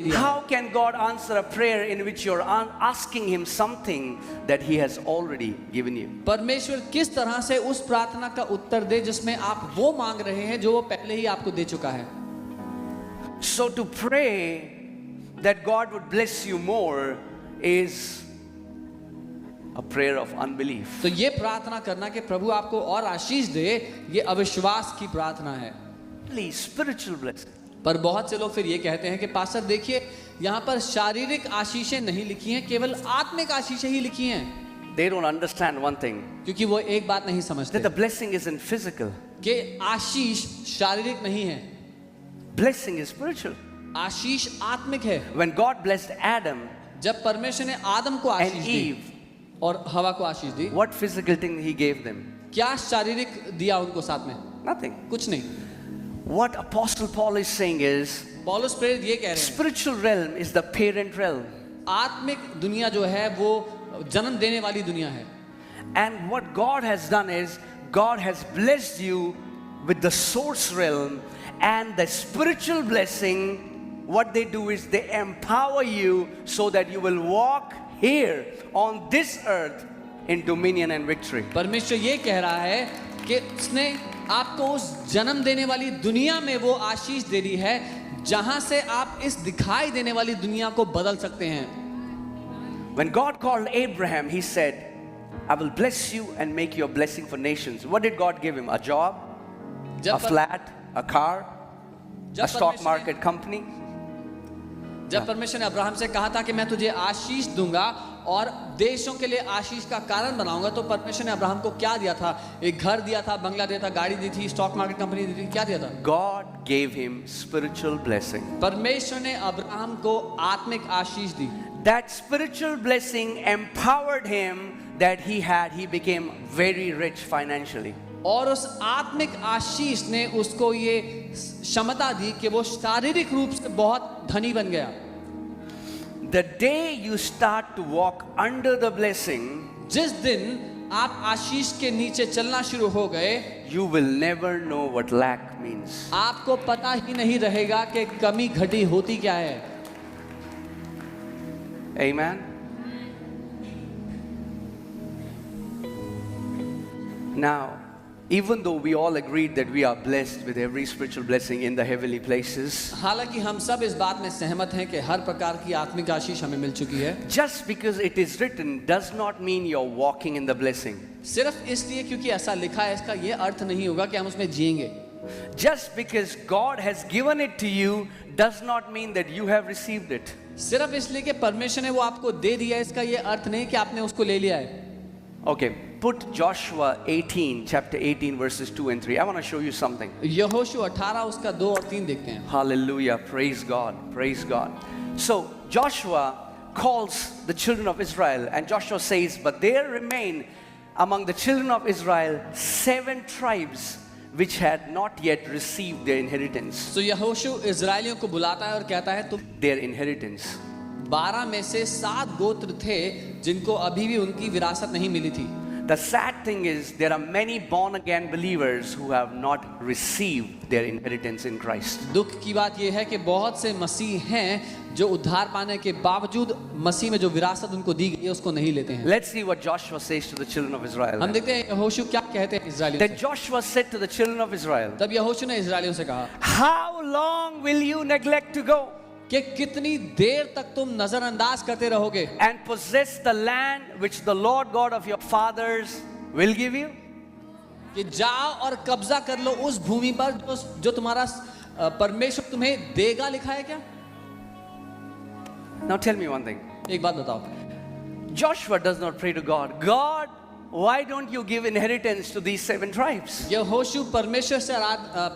How can God answer a prayer in which you're asking Him something that He has already given you? परमेश्वर किस तरह से उस प्रार्थना का उत्तर दे जिसमें आप वो मांग रहे हैं जो वो पहले ही आपको दे चुका है. So to pray that God would bless you more is a prayer of unbelief. तो ये प्रार्थना करना कि प्रभु आपको और आशीष दे, ये अविश्वास की प्रार्थना है. Please, spiritual blessing. पर बहुत से लोग फिर ये कहते हैं कि पास्टर देखिए यहाँ पर शारीरिक आशीषें नहीं लिखी हैं, केवल आत्मिक आशीषें ही लिखी हैं. They don't understand one thing. क्योंकि वो एक बात नहीं समझते That the blessing isn't physical. कि आशीष शारीरिक नहीं है, Blessing is spiritual. आशीष आत्मिक है. When God blessed Adam जब परमेश्वर ने आदम को and आशीष दी Eve, और हवा को आशीष दी, what physical thing He gave them? क्या शारीरिक दिया उनको साथ में? Nothing. कुछ नहीं. What Apostle Paul is saying is, पौलुस प्रेरित ये कह रहे हैं spiritual realm is the parent realm. आत्मिक दुनिया जो है वो जन्म देने वाली दुनिया है. And what God has done is, God has blessed you with the source realm, and the spiritual blessing, what they do is they empower you so that you will walk here on this earth in dominion and victory. परमेश्वर ये कह रहा है कि उसने आपको उस जन्म देने वाली दुनिया में वो आशीष दे दी है जहां से आप इस दिखाई देने वाली दुनिया को बदल सकते हैं. When God called Abraham, He said, I will bless you and make you a blessing for nations. What did God give him? A job? A flat? A car? A stock market company? जब परमेश्वर ने Abraham से कहा था कि मैं तुझे आशीष दूंगा और देशों के लिए आशीष का कारण बनाऊंगा, तो परमेश्वर ने अब्राहम को क्या दिया था? एक घर दिया था, बंगला दिया था, गाड़ी दी थी, स्टॉक मार्केट कंपनी दी थी, क्या दिया था? God gave him spiritual blessing. परमेश्वर ने अब्राहम को आत्मिक आशीष दी. That spiritual blessing empowered him that he became very rich financially. और उस आत्मिक आशीष ने उसको ये क्षमता दी कि वो शारीरिक रूप से बहुत धनी बन गया. The day you start to walk under the blessing, जिस दिन आप आशीष के नीचे चलना शुरू हो गए, you will never know what lack means. आपको पता ही नहीं रहेगा कि कमी घटी होती क्या है. Amen. Now, even though we all agreed that we are blessed with every spiritual blessing in the heavenly places, हालांकि हम सब इस बात में सहमत हैं कि हर प्रकार की आत्मिक आशीष हमें मिल चुकी है. just because it is written does not mean you're walking in the blessing. सिर्फ इसलिए क्योंकि ऐसा लिखा है, इसका ये अर्थ नहीं होगा कि हम उसमें जिएंगे. Just because God has given it to you does not mean that you have received it. सिर्फ इसलिए कि परमेश्वर ने वो आपको दे दिया, इसका ये अर्थ नहीं कि आपने उसको ले लिया है. Okay, put Joshua 18, chapter 18, verses 2 and 3. I want to show you something. यहोशू 18 उसका 2 और 3 देखते हैं. Hallelujah, praise God, praise God. So Joshua calls the children of Israel, and Joshua says, but there remain among the children of Israel 7 tribes which had not yet received their inheritance. तो यहोशू इजराइलियों को बुलाता है और कहता है तुम Their inheritance. 12 में से 7 गोत्र थे जिनको अभी भी उनकी विरासत नहीं मिली थी. The sad thing is there are many born again believers who have not received their inheritance in Christ. दुख की बात यह है कि बहुत से मसीह हैं जो उद्धार पाने के बावजूद मसीह में जो विरासत उनको दी गई है उसको नहीं लेते हैं. Let's see what Joshua says to the children of Israel. हम देखते हैं यहोशू क्या कहते हैं इजराइलियों Then से. Joshua said to the children of Israel, तब यहोशू ने इजराइलियों से कहा how long will you neglect to go कि कितनी देर तक तुम नजरअंदाज करते रहोगे and possess the land which the Lord God of your fathers will give you? कि जाओ और कब्जा कर लो उस भूमि पर जो तुम्हारा परमेश्वर तुम्हें देगा. लिखा है क्या? Now tell me one thing. एक बात बताओ. Joshua does not pray to God, God, why don't you give inheritance to these 7 tribes? यहोशू परमेश्वर से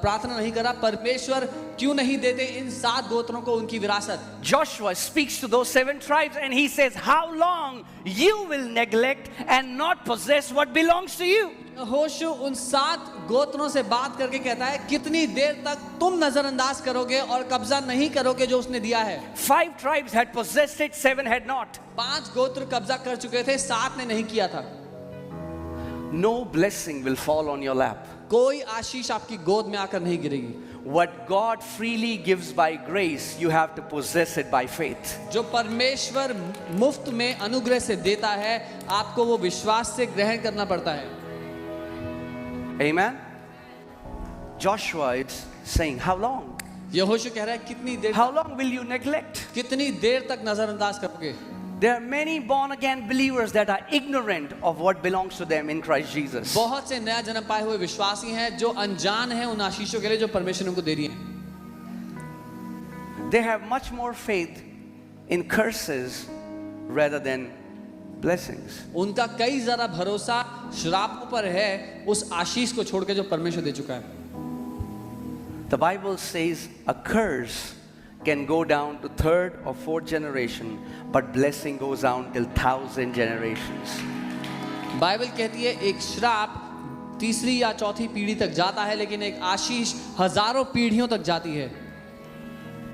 प्रार्थना नहीं करा, परमेश्वर क्यों नहीं देते इन 7 गोत्रों को उनकी विरासत. Joshua speaks to those 7 tribes and he says, how long you will neglect and not possess what belongs to you? यहोशू उन 7 गोत्रों से बात करके कहता है कितनी देर तक तुम नजरअंदाज करोगे और कब्जा नहीं करोगे जो उसने दिया है. 5 tribes had possessed it, 7 had not. 5 गोत्र कब्जा कर चुके थे, 7 ने नहीं किया था. No blessing will fall on your lap. कोई आशीष आपकी गोद में आकर नहीं गिरेगी. what God freely gives by grace, you have to possess it by faith. जो परमेश्वर मुफ्त में अनुग्रह से देता है, आपको वो विश्वास से ग्रहण करना पड़ता है। Amen. Joshua is saying, how long? यहोशू कह रहा है कितनी देर, How long will you neglect? कितनी देर तक नजरअंदाज करोगे? There are many born again believers that are ignorant of what belongs to them in Christ Jesus. बहुत से नया जन्म पाए हुए विश्वासी हैं जो अनजान हैं उन आशीषों के लिए जो परमेश्वर उनको दे रही है। They have much more faith in curses rather than blessings. उनका कई ज्यादा भरोसा श्रापों पर है उस आशीष को छोड़ के जो परमेश्वर दे चुका है। The Bible says a curse can go down to third or fourth generation, but blessing goes down till 1,000 generations. Bible कहती है एक श्राप तीसरी या चौथी पीढ़ी तक जाता है, लेकिन एक आशीष हजारों पीढ़ियों तक जाती है।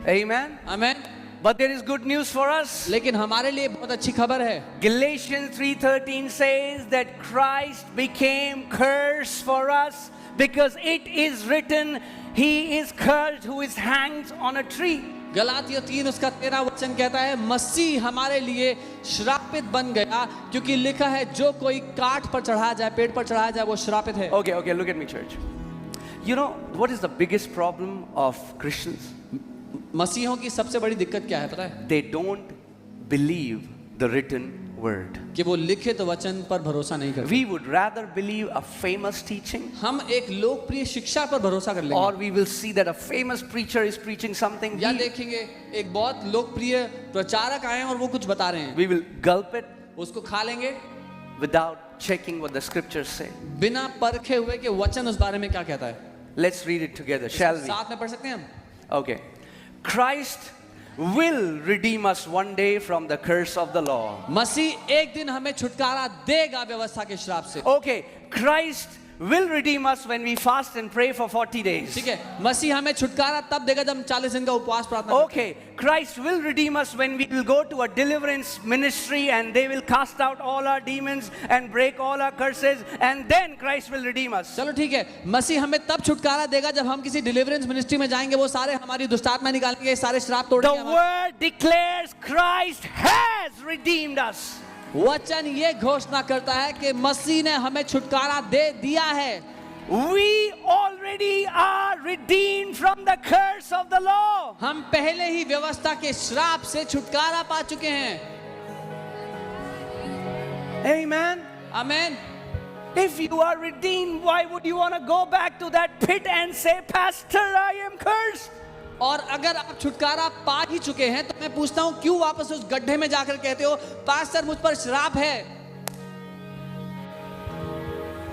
Amen. Amen. But there is good news for us. लेकिन हमारे लिए बहुत अच्छी खबर है। Galatians 3:13 says that Christ became curse for us because it is written, He is cursed who is hanged on a tree. गलातियों 3 उसका 13 वचन कहता है मसीह हमारे लिए श्रापित बन गया क्योंकि लिखा है जो कोई काठ पर चढ़ाया जाए, पेड़ पर चढ़ाया जाए वो श्रापित है। Okay, look at me, church. You know what is the biggest problem of Christians? मसीहों की सबसे बड़ी दिक्कत क्या है पता है? They don't believe the written word. कि वो लिखित वचन पर भरोसा नहीं करते। We would rather believe a famous teaching, हम एक लोकप्रिय शिक्षा पर भरोसा कर लेंगे, or we will see that a famous preacher is preaching something. या देखेंगे एक बहुत लोकप्रिय प्रचारक आए हैं और वो कुछ बता रहे हैं, We will gulp it उसको खा लेंगे without checking what the scriptures say. बिना परखे हुए कि वचन उस बारे में क्या कहता है। Let's read it together, shall we? साथ में पढ़ सकते हैं हम? Okay. Christ will redeem us one day from the curse of the law. मसीह एक दिन हमें छुटकारा देगा व्यवस्था के श्राप से। Okay, Christ will redeem us when we fast and pray for 40 days. ठीक है, मसीह हमें छुटकारा तब देगा जब हम 40 दिन का उपवास प्रार्थना करेंगे। Okay, Christ will redeem us when we will go to a deliverance ministry and they will cast out all our demons and break all our curses, and then Christ will redeem us. चलो ठीक है, मसीह हमें तब छुटकारा देगा जब हम किसी डिलीवरेंस मिनिस्ट्री में जाएंगे, वो सारे हमारी दुष्टात्मा निकालेंगे, सारे श्राप The तोड़ेंगे। word declares Christ has redeemed us. वचन ये घोषणा करता है कि मसीह ने हमें छुटकारा दे दिया है। We already are redeemed from the curse of the law. हम पहले ही व्यवस्था के श्राप से छुटकारा पा चुके हैं। Amen. Amen. If you are redeemed, why would you want to go back to that pit and say, Pastor, I am cursed? और अगर आप छुटकारा पा ही चुके हैं तो मैं पूछता हूं क्यों वापस उस गड्ढे में जाकर कहते हो पास्टर मुझ पर श्राप है।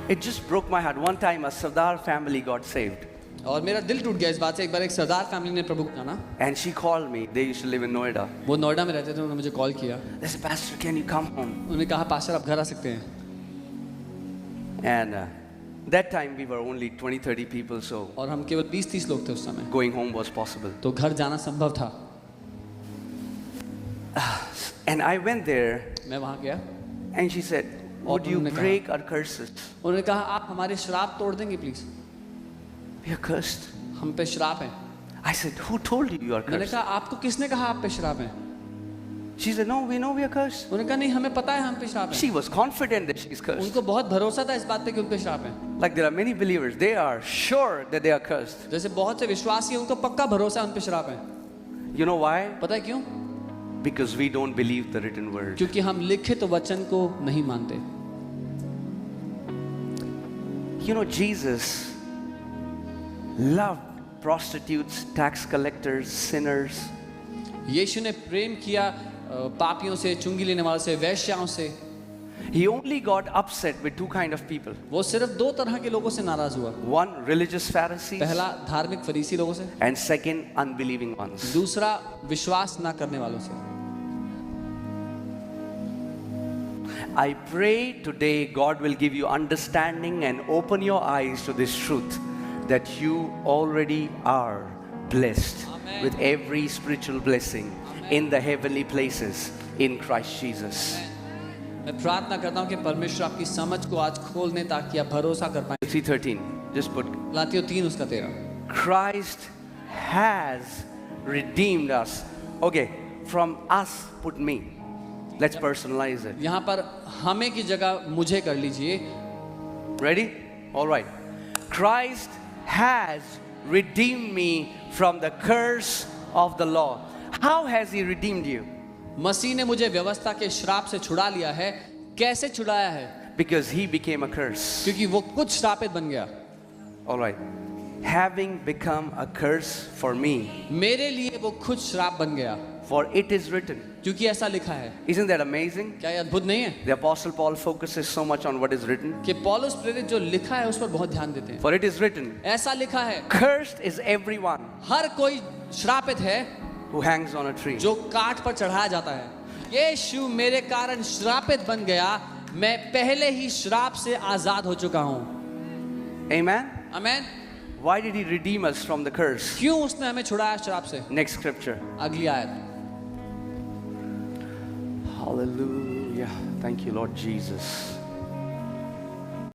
It just broke my heart. One time a Sardar family got saved. और मेरा दिल टूट गया इस बात से। एक बार एक सरदार फैमिली ने प्रभु को जाना, And she called me. They used to live in Noida. वो नोएडा में रहते थे, उन्होंने मुझे कॉल किया। They said, Pastor, can you come home? उन्होंने कहा पास्टर आप घर आ सकते हैं। And that time we were only 20-30 people, so और हम केवल 20-30 लोग थे उस समय, going home was possible. तो घर जाना संभव था। And I went there, मैं वहां गया, and she said, would you उन्होंने कहा- break our curses? उन्होंने कहा आप हमारे श्राप तोड़ देंगे प्लीज, We are cursed. हम पे श्राप है। I said, who told you you are मैंने cursed? कहा आपको किसने कहा आप पे श्राप है? She said, no, we know we are cursed. उन्होंने कहा नहीं हमें पता है हम पे श्राप है। She was confident that she is cursed. उनको बहुत भरोसा था इस बात पे कि उन पे श्राप है। Like there are many believers, they are sure that they are cursed. जैसे बहुत से विश्वासी हैं उनको पक्का भरोसा है उन पे श्राप है। You know why? पता है क्यों? Because we don't believe the written word. क्योंकि हम लिखित वचन को नहीं मानते। You know, Jesus loved prostitutes, tax collectors, sinners. यीशु ने प्रेम किया पापियों से, चुंगी लेने वालों से, वैश्याओं से। He only got upset with two kind of people. वो सिर्फ दो तरह के लोगों से नाराज हुआ। One, religious Pharisees, पहला धार्मिक फरीसी लोगों से, and second, unbelieving ones. दूसरा विश्वास ना करने वालों से। I pray today God will give you understanding and open your eyes to this truth that you already are blessed Amen. with every spiritual blessing in the heavenly places in Christ Jesus. मैं प्रार्थना करता हूँ कि परमेश्वर आपकी समझ को आज खोल दे ताकि आप भरोसा कर पाएं। 3:13, just put, गलातियों 3 उसका 13। Christ has redeemed us. Okay, from us put me. Let's personalize it. यहाँ पर हमें की जगह मुझे कर लीजिए. Ready? All right. Christ has redeemed me from the curse of the law. How has he redeemed you? मसीह ने मुझे व्यवस्था के श्राप से छुड़ा लिया है. कैसे छुड़ाया है? Because he became a curse. क्योंकि वो खुद श्रापित बन गया. All right. Having become a curse for me. मेरे लिए वो खुद श्राप बन गया. For it is written. क्योंकि ऐसा लिखा है. Isn't that amazing? क्या ये अद्भुत नहीं है? The Apostle Paul focuses so much on what is written. कि पौलुस प्रेरित जो लिखा है उस पर बहुत ध्यान देते हैं. For it is written. ऐसा लिखा है. Cursed is everyone हर कोई श्रापित है who hangs on a tree. जो काठ पर चढ़ाया जाता है. यीशु मेरे कारण श्रापित बन गया. मैं पहले ही श्राप से आजाद हो चुका हूं. Amen? Amen. Why did he redeem us from the curse? क्यों उसने हमें छुड़ाया श्राप से? Next scripture. अगली आयत. Hallelujah. Thank you, Lord Jesus.